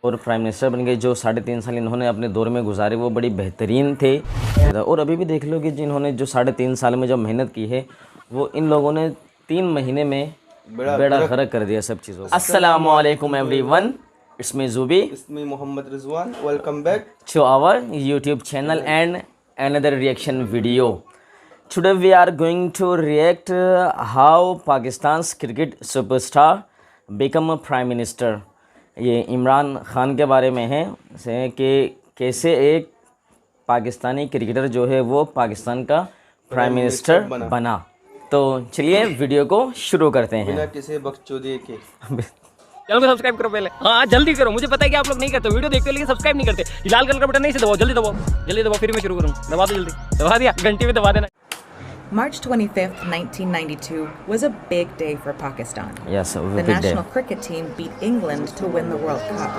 और prime minister बन गए। जो 3.5 साल इन्होंने अपने दौर में गुजारे वो बड़ी बेहतरीन थे। और अभी भी देख लो कि जिन्होंने जो 3.5 साल में जो मेहनत की है वो इन लोगों ने 3 महीने में बेड़ा गर्क कर दिया सब चीज़ों को। अस्सलामु अलैकुम everyone, it's me Zubi, It's me Mohammed Rizwan. Welcome back to our YouTube channel and another reaction video. Today we are going to react how Pakistan's cricket superstar become a prime minister. ये इमरान खान के बारे में है कि कैसे एक Pakistani cricketer जो है वो पाकिस्तान का प्राइम मिनिस्टर बना। तो चलिए वीडियो को शुरू करते हैं बिना किसी बकचोदी के। चैनल को सब्सक्राइब करो पहले, हाँ जल्दी करो। मुझे पता है कि आप लोग नहीं करते, वीडियो देखते हो लेकिन सब्सक्राइब नहीं करते। ये लाल कलर का बटन नहीं से दबाओ, जल्दी दबाओ, जल्दी दबाओ, फिर मैं शुरू करूँ। दबा दो जल्दी, दबा दिया, घंटी में दबा देना। March 25th, 1992 was a big day for Pakistan. Yes, a the big national day. cricket team beat England to win the World Cup.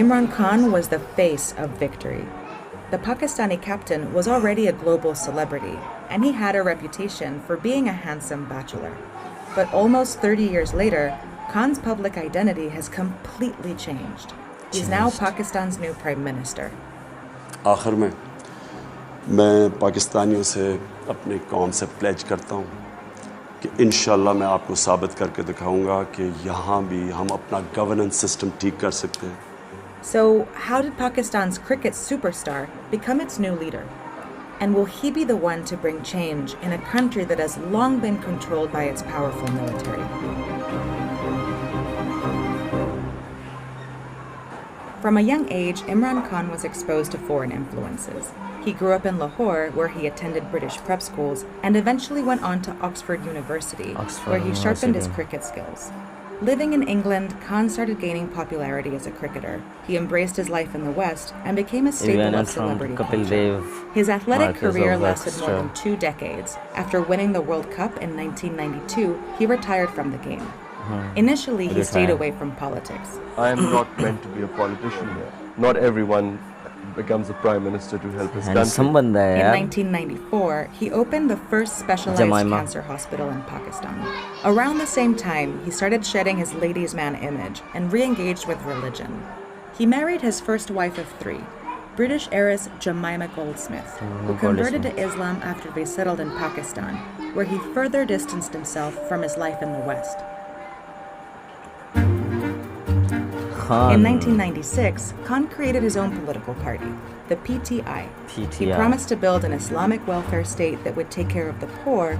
Imran Khan was the face of victory. The Pakistani captain was already a global celebrity, and he had a reputation for being a handsome bachelor. But almost 30 years later, Khan's public identity has completely changed. He's now Pakistan's new prime minister. आखिर में मैं पाकिस्तानियों से अपने कौम से pledge करता हूँ कि इंशाल्लाह मैं आपको साबित करके दिखाऊंगा कि यहाँ भी हम अपना गवर्नेंस सिस्टम ठीक कर सकते हैं। So, how did Pakistan's cricket superstar become its new leader? And will he be the one to bring change in a country that has long been controlled by its powerful military? From a young age, Imran Khan was exposed to foreign influences. He grew up in Lahore, where he attended British prep schools, and eventually went on to Oxford University, where he sharpened his cricket skills. Living in England, Khan started gaining popularity as a cricketer. He embraced his life in the West and became a staple of celebrity culture. His athletic career lasted more than 2 decades. After winning the World Cup in 1992, he retired from the game. Initially, he stayed away from politics. I am not meant to be a politician here. Not everyone becomes a prime minister to help his country. In 1994, he opened the first specialized cancer hospital in Pakistan. Around the same time, he started shedding his ladies' man image and re-engaged with religion. He married his first wife of 3, British heiress Jemima Goldsmith, who converted to Islam after they settled in Pakistan, where he further distanced himself from his life in the West. In 1996, Khan created his own political party, the PTI. He promised to build an Islamic welfare state that would take care of the poor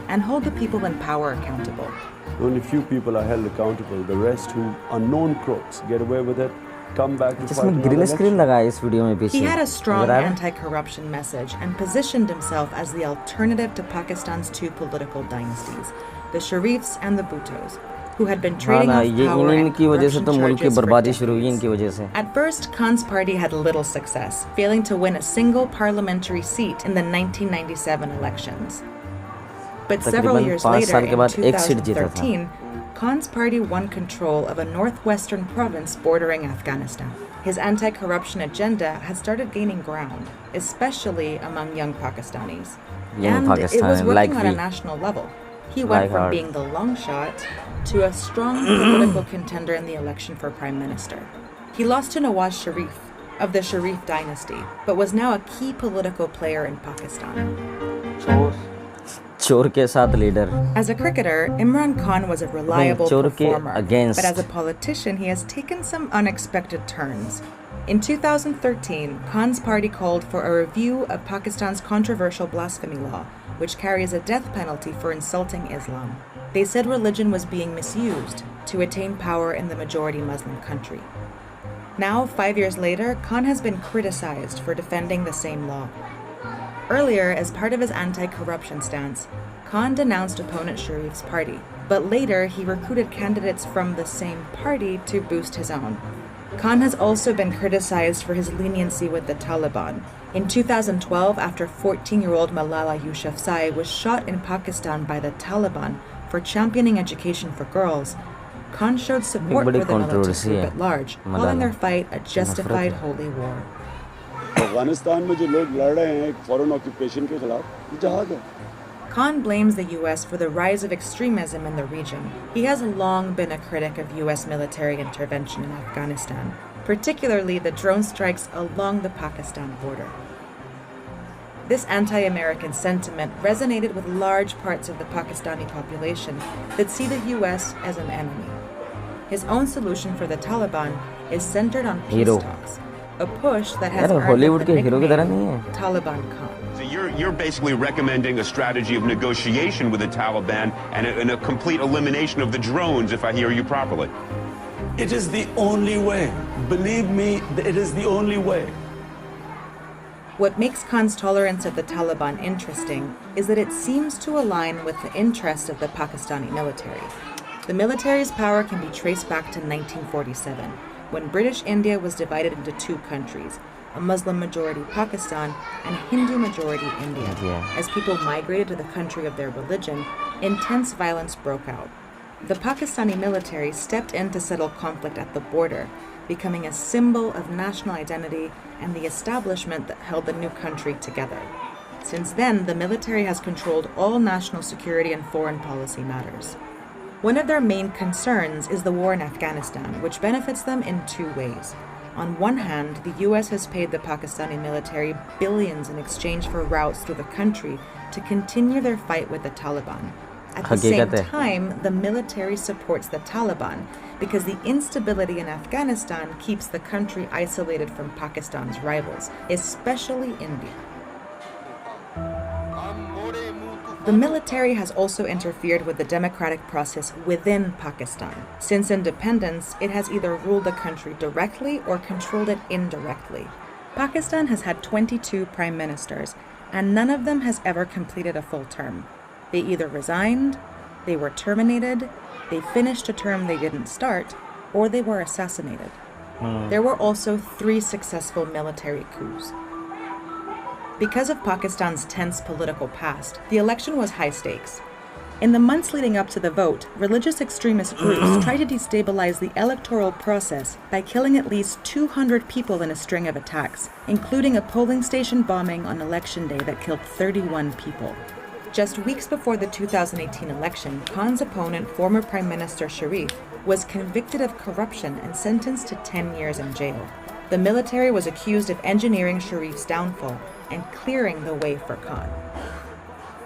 and hold the people in power accountable. Only few people are held accountable. The rest, who are known crooks, get away with it, come back to fight another election. He had a strong anti-corruption message and positioned himself as the alternative to Pakistan's 2 political dynasties, the Sharifs and the Bhuttos, who had been trading off power and corruption charges for decades. At first, Khan's party had little success, failing to win a single parliamentary seat in the 1997 elections. But several years later, in 2013, Khan's party won control of a northwestern province bordering Afghanistan. His anti-corruption agenda had started gaining ground, especially among young Pakistanis. And it was working on a national level. He went from being the long shot to a strong political contender in the election for prime minister. He lost to Nawaz Sharif of the Sharif dynasty, but was now a key political player in Pakistan. चोर के साथ leader. As a cricketer, Imran Khan was a reliable performer, but as a politician, he has taken some unexpected turns. In 2013, Khan's party called for a review of Pakistan's controversial blasphemy law, which carries a death penalty for insulting Islam. They said religion was being misused to attain power in the majority Muslim country. Now, 5 years later, Khan has been criticized for defending the same law. Earlier, as part of his anti-corruption stance, Khan denounced opponent Sharif's party, but later he recruited candidates from the same party to boost his own. Khan has also been criticized for his leniency with the Taliban. In 2012, after 14-year-old Malala Yousafzai was shot in Pakistan by the Taliban for championing education for girls, Khan showed support for the militant group at large, calling their fight a justified holy war. Afghanistan में जो लोग लड़ रहे हैं एक foreign occupation के खिलाफ, ये जहाद है। Khan blames the US for the rise of extremism in the region. He has long been a critic of US military intervention in Afghanistan, particularly the drone strikes along the Pakistan border. This anti-American sentiment resonated with large parts of the Pakistani population that see the US as an enemy. His own solution for the Taliban is centered on peace talks, a push that has earned him the nickname Taliban Khan. So you're basically recommending a strategy of negotiation with the Taliban and a complete elimination of the drones, if I hear you properly. It is the only way. Believe me, it is the only way. What makes Khan's tolerance of the Taliban interesting is that it seems to align with the interests of the Pakistani military. The military's power can be traced back to 1947, when British India was divided into two countries, a Muslim-majority Pakistan and Hindu-majority India. As people migrated to the country of their religion, intense violence broke out. The Pakistani military stepped in to settle conflict at the border, becoming a symbol of national identity and the establishment that held the new country together. Since then, the military has controlled all national security and foreign policy matters. One of their main concerns is the war in Afghanistan, which benefits them in two ways. On one hand, the US has paid the Pakistani military billions in exchange for routes through the country to continue their fight with the Taliban. At the same time, the military supports the Taliban because the instability in Afghanistan keeps the country isolated from Pakistan's rivals, especially India. The military has also interfered with the democratic process within Pakistan. Since independence, it has either ruled the country directly or controlled it indirectly. Pakistan has had 22 prime ministers, and none of them has ever completed a full term. They either resigned, they were terminated, they finished a term they didn't start, or they were assassinated. There were also 3 successful military coups. Because of Pakistan's tense political past, the election was high stakes. In the months leading up to the vote, religious extremist groups tried to destabilize the electoral process by killing at least 200 people in a string of attacks, including a polling station bombing on election day that killed 31 people. Just weeks before the 2018 election, Khan's opponent, former Prime Minister Sharif, was convicted of corruption and sentenced to 10 years in jail. The military was accused of engineering Sharif's downfall and clearing the way for Khan.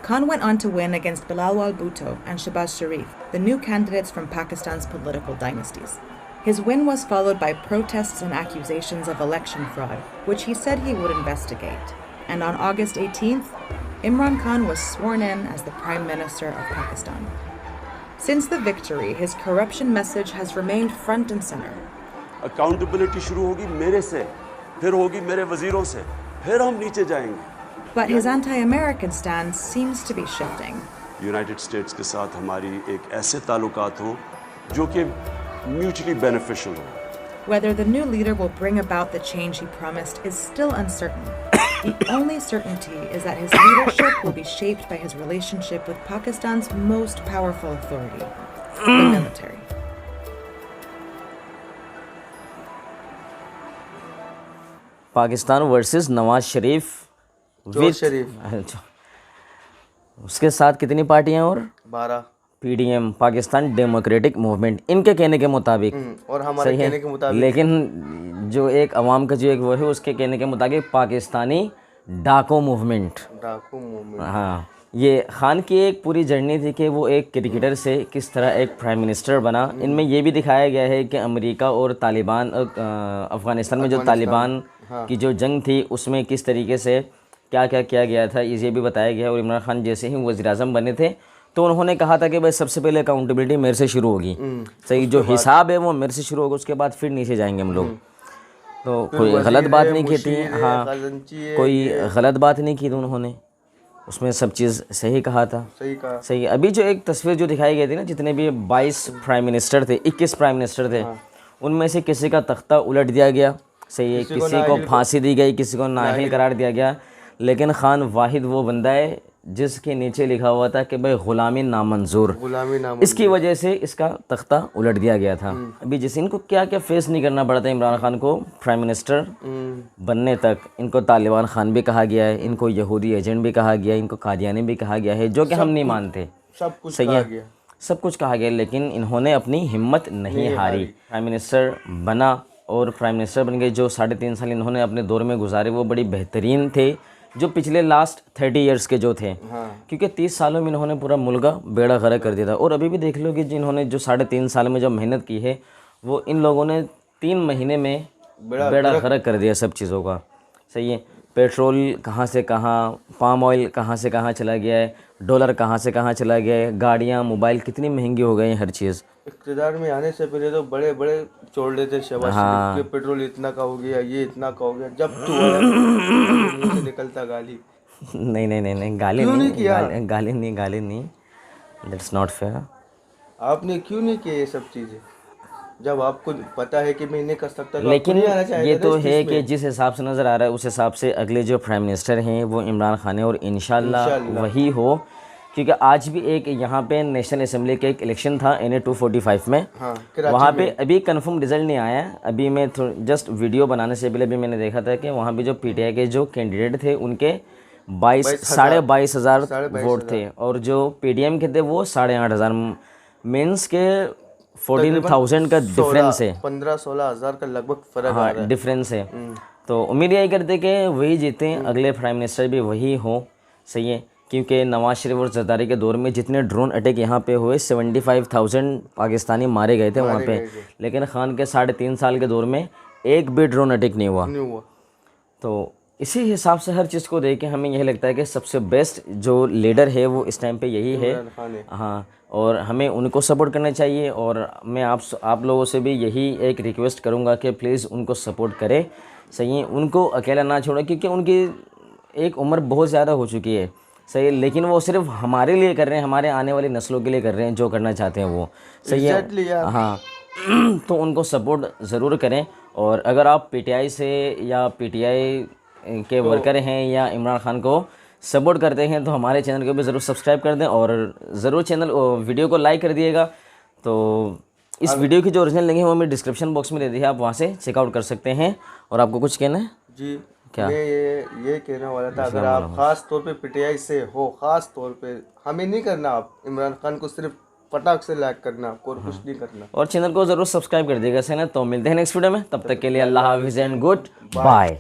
Khan went on to win against Bilal Bhutto and Shahbaz Sharif, the new candidates from Pakistan's political dynasties. His win was followed by protests and accusations of election fraud, which he said he would investigate. And on August 18th, Imran Khan was sworn in as the Prime Minister of Pakistan. Since the victory, his corruption message has remained front and center. Accountability शुरू होगी मेरे से, फिर होगी मेरे वजीरों से, फिर हम नीचे जाएंगे. But his anti-American stance seems to be shifting. United states के साथ हमारी एक ऐसे ताल्लुकात हो जो कि mutually beneficial हो. Whether the new leader will bring about the change he promised is still uncertain. The only certainty is that his leadership will be shaped by his relationship with Pakistan's most powerful authority, the military. Pakistan versus Nawaz Sharif उसके साथ कितनी पार्टियां और 12 PDM Pakistan democratic movement इनके कहने के मुताबिक और हमारे कहने के मुताबिक, लेकिन जो एक अवाम का जो एक वो है उसके कहने के मुताबिक पाकिस्तानी डाको मूवमेंट. हाँ, ये खान की एक पूरी जर्नी थी कि वो एक क्रिकेटर से किस तरह एक प्राइम मिनिस्टर बना. इनमें ये भी दिखाया गया है कि अमेरिका और तालिबान अफ़गानिस्तान में जो तालिबान की जो जंग थी उसमें किस तरीके से क्या क्या किया गया था ये भी बताया गया. और इमरान खान जैसे ही वज़ीर-ए-आज़म बने थे तो उन्होंने कहा था कि भाई सबसे पहले अकाउंटेबिलिटी मेरे से शुरू होगी. सही, जो हिसाब है वो मेरे से शुरू होगा, उसके बाद फिर नीचे जाएंगे हम लोग. तो कोई गलत बात नहीं की थी. हाँ, कोई गलत बात नहीं की थी उन्होंने, उसमें सब चीज़ सही कहा था. सही. अभी जो एक तस्वीर जो दिखाई गई थी ना, जितने भी 22 प्राइम मिनिस्टर थे, 21 प्राइम मिनिस्टर थे, उनमें से किसी का तख्ता उलट दिया गया. सही है, किसी को फांसी दी गई, किसी को नाअहल करार दिया गया. लेकिन खान वाहिद वो बंदा है जिसके नीचे लिखा हुआ था कि भाई गुलामी नामंजूर, गुलामी नाम इसकी वजह से इसका तख्ता उलट दिया गया था। अभी जैसे इनको क्या क्या फेस नहीं करना पड़ा था इमरान खान को प्राइम मिनिस्टर बनने तक। इनको तालिबान खान भी कहा गया है, इनको यहूदी एजेंट भी कहा गया है, इनको कादियानी भी कहा गया है, जो कि हम नहीं मानते। सब कुछ सही कहा है, गया। सब कुछ कहा गया, लेकिन इन्होंने अपनी हिम्मत नहीं हारी। प्राइम मिनिस्टर बना और प्राइम मिनिस्टर बन गए। जो 3.5 साल इन्होंने अपने दौर में गुजारे वो बड़ी बेहतरीन थे, जो पिछले लास्ट 30 इयर्स के जो थे। क्योंकि 30 सालों में इन्होंने पूरा मुल्क का बेड़ा गर्क कर दिया था। और अभी भी देख लो कि जिन्होंने जो 3.5 साल में जो मेहनत की है वो इन लोगों ने 3 महीने में बेड़ा गर्क कर दिया सब चीज़ों का। सही है, पेट्रोल कहाँ से कहाँ, पाम ऑयल कहाँ से कहाँ चला गया है, डॉलर कहाँ से कहाँ चला गया है, गाड़ियाँ मोबाइल कितनी महंगी हो गई हैं, हर चीज़। इक़्तिदार में आने से पहले तो बड़े बड़े छोड़ देते शहबाज शरीफ के पेट्रोल इतना का हो गया, ये इतना का हो गया। जब तो मुंह से निकलता गाली। नहीं नहीं नहीं नहीं, गाली क्यों नहीं नहीं किया? गाली नहीं, दैट्स नॉट फेयर। आपने क्यों नहीं किया ये सब चीजें जब आपको पता है कि मैं नहीं कर सकता? तो लेकिन आपको नहीं आना चाहिए ये था तो इस है चीज़ कि में। जिस हिसाब से नज़र आ रहा है उस हिसाब से अगले जो प्राइम मिनिस्टर हैं वो इमरान खान है और इंशाल्लाह वही हो। क्योंकि आज भी एक यहाँ पे नेशनल असम्बली का एक इलेक्शन था NA 245 में। वहाँ पे अभी कंफर्म रिजल्ट नहीं आया है। अभी मैं जस्ट वीडियो बनाने से पहले भी मैंने देखा था कि वहाँ पे जो PTI के जो कैंडिडेट थे उनके 22,500 वोट थे और जो PDM के थे वो 8,500। मीन्स के 14,000 का डिफरेंस है, 15-16 हज़ार का लगभग फर्क आ रहा है। डिफरेंस है। तो उम्मीद यही करते कि वही जीते, अगले प्राइम मिनिस्टर भी वही हो। सही है, क्योंकि नवाज शरीफ और जरदारी के दौर में जितने ड्रोन अटैक यहाँ पे हुए 75,000 पाकिस्तानी मारे गए थे वहाँ पे, लेकिन खान के 3.5 साल के दौर में एक भी ड्रोन अटैक नहीं हुआ। तो इसी हिसाब से हर चीज़ को देख के हमें यही लगता है कि सबसे बेस्ट जो लीडर है वो इस टाइम पे यही है। हाँ, और हमें उनको सपोर्ट करना चाहिए। और मैं आप लोगों से भी यही एक रिक्वेस्ट करूँगा कि प्लीज़ उनको सपोर्ट करें। सही है, उनको अकेला ना छोड़ें, क्योंकि उनकी एक उम्र बहुत ज़्यादा हो चुकी है। सही है, लेकिन वो सिर्फ हमारे लिए कर रहे हैं, हमारे आने वाली नस्लों के लिए कर रहे हैं जो करना चाहते हैं वो। सही है, हाँ। तो उनको सपोर्ट ज़रूर करें। और अगर आप PTI से या PTI के वर्कर हैं या इमरान खान को सपोर्ट करते हैं तो हमारे चैनल को भी ज़रूर सब्सक्राइब कर दें और ज़रूर वीडियो को लाइक कर दिएगा। तो इस वीडियो की जो ओरिजिनल लिंक है वो मैं डिस्क्रिप्शन बॉक्स में दे दी है, आप वहाँ से चेकआउट कर सकते हैं। और आपको कुछ कहना है? जी क्या? मैं ये कहने वाला था, अगर आप ख़ास तौर पे PTI से हो, ख़ास तौर पे हमें नहीं करना, आप इमरान खान को सिर्फ फटाक से लाइक करना, आपको और कुछ नहीं करना। और चैनल को ज़रूर सब्सक्राइब कर दिएगा। सही ना? तो मिलते हैं नेक्स्ट वीडियो में, तब तक के लिए अल्लाह हाफिज़ एंड गुड बाय।